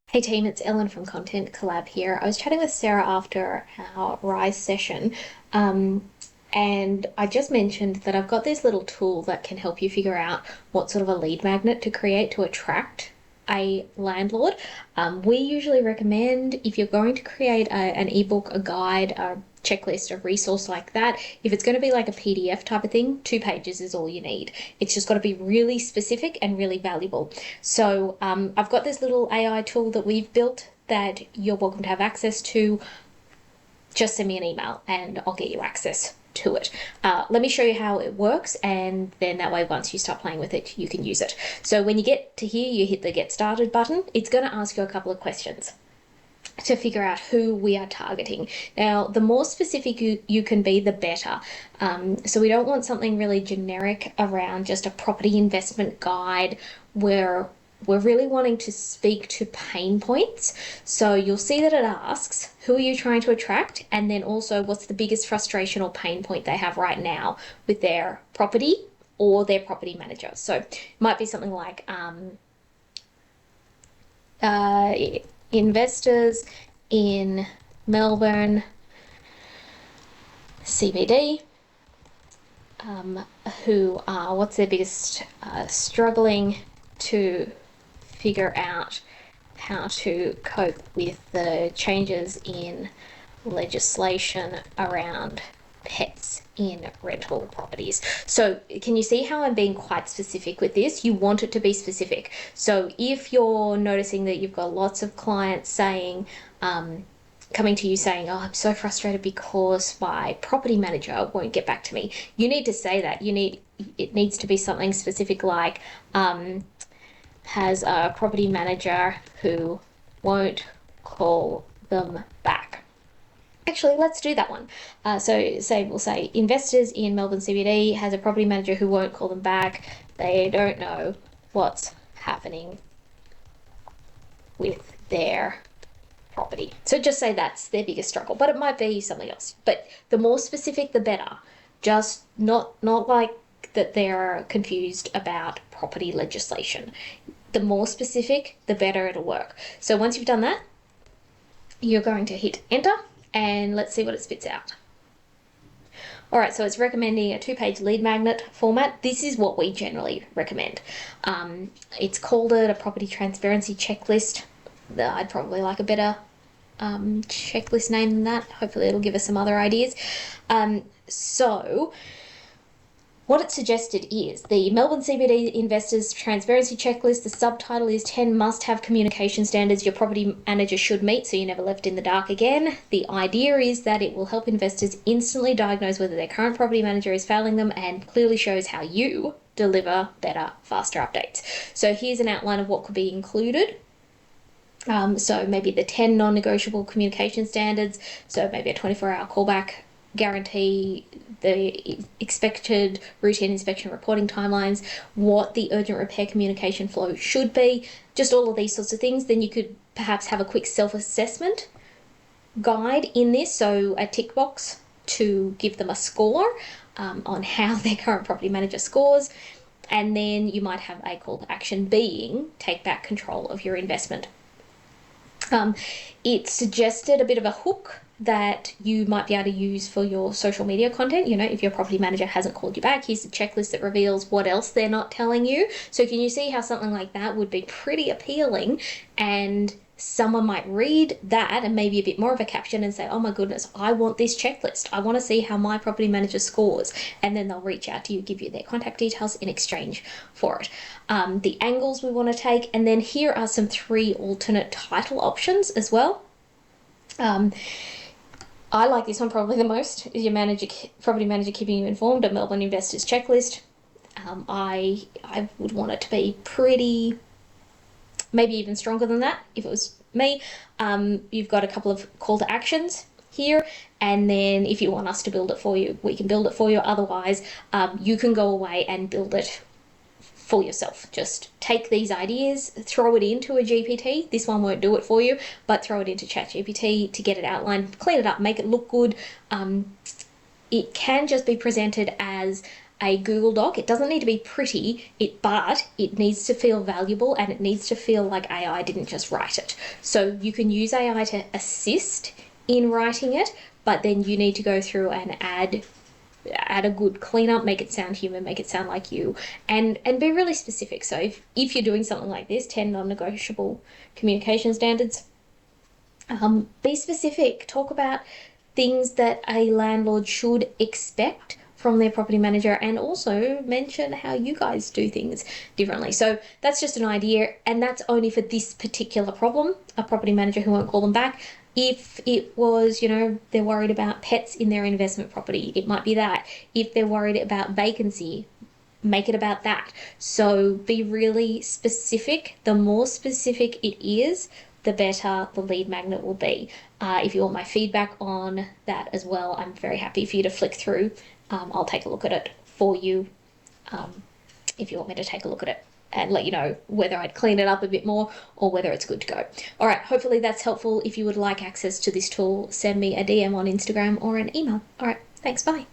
Hey team, it's Ellen from Content Collab here. I was chatting with Sarah after our Rise session, um, and I just mentioned that I've got this little tool that can help you figure out what sort of a lead magnet to create to attract a landlord. We usually recommend if you're going to create an ebook, a guide, a checklist, a resource like that, if it's going to be like a PDF type of thing, 2 pages is all you need. It's just got to be really specific and really valuable. So I've got this little AI tool that we've built that you're welcome to have access to. Just send me an email and I'll get you access to it. Let me show you how it works, and then that way once you start playing with it you can use it. So when you get to here, you hit the get started button. It's going to ask you a couple of questions to figure out who we are targeting. Now, the more specific you can be, the better. So we don't want something really generic around just a property investment guide where we're really wanting to speak to pain points. So you'll see that it asks, who are you trying to attract? And then also, what's the biggest frustration or pain point they have right now with their property or their property manager? So it might be something like uh, investors in Melbourne CBD who are, what's their biggest struggling to figure out how to cope with the changes in legislation around pets in rental properties. So can you see how I'm being quite specific with this? You want it to be specific. So if you're noticing that you've got lots of clients saying, coming to you saying, oh, I'm so frustrated because my property manager won't get back to me, you need to say that. It needs to be something specific like, has a property manager who won't call them back. Actually, let's do that one. We'll say investors in Melbourne CBD has a property manager who won't call them back. They don't know what's happening with their property. So just say that's their biggest struggle, but it might be something else. But the more specific, the better. Just not like that they're confused about property legislation. The more specific, the better it'll work. So once you've done that, you're going to hit enter and let's see what it spits out. All right, so it's recommending a 2-page lead magnet format. This is what we generally recommend. It's called it a property transparency checklist. I'd probably like a better checklist name than that. Hopefully it'll give us some other ideas. So what it suggested is the Melbourne CBD Investors Transparency Checklist. The subtitle is 10 must-have communication standards your property manager should meet so you're never left in the dark again. The idea is that it will help investors instantly diagnose whether their current property manager is failing them and clearly shows how you deliver better, faster updates. So here's an outline of what could be included. So maybe the 10 non-negotiable communication standards. So maybe a 24-hour callback guarantee, the expected routine inspection reporting timelines, what the urgent repair communication flow should be, just all of these sorts of things. Then you could perhaps have a quick self-assessment guide in this, so a tick box to give them a score on how their current property manager scores. And then you might have a call to action being take back control of your investment. It suggested a bit of a hook that you might be able to use for your social media content. You know, if your property manager hasn't called you back, here's the checklist that reveals what else they're not telling you. So can you see how something like that would be pretty appealing, and someone might read that and maybe a bit more of a caption and say, oh my goodness, I want this checklist. I want to see how my property manager scores. And then they'll reach out to you, give you their contact details in exchange for it. The angles we want to take. And then here are some 3 alternate title options as well. I like this one probably the most, is your property manager keeping you informed, a Melbourne Investors Checklist. I would want it to be pretty, maybe even stronger than that if it was me. You've got a couple of call to actions here, and then if you want us to build it for you, we can build it for you. Otherwise, you can go away and build it for yourself. Just take these ideas, throw it into a GPT. This one won't do it for you, but throw it into ChatGPT to get it outlined, clean it up, make it look good. It can just be presented as a Google Doc. It doesn't need to be pretty, but it needs to feel valuable, and it needs to feel like AI didn't just write it. So you can use AI to assist in writing it, but then you need to go through and add a good cleanup, make it sound human, make it sound like you, and be really specific. So if you're doing something like this, 10 non-negotiable communication standards, be specific. Talk about things that a landlord should expect from their property manager, and also mention how you guys do things differently. So that's just an idea, and that's only for this particular problem, a property manager who won't call them back. If it was, they're worried about pets in their investment property, it might be that. If they're worried about vacancy, make it about that. So be really specific. The more specific it is, the better the lead magnet will be. If you want my feedback on that as well, I'm very happy for you to flick through. I'll take a look at it for you, if you want me to take a look at it and let you know whether I'd clean it up a bit more or whether it's good to go. All right, hopefully that's helpful. If you would like access to this tool, send me a DM on Instagram or an email. All right, thanks, bye.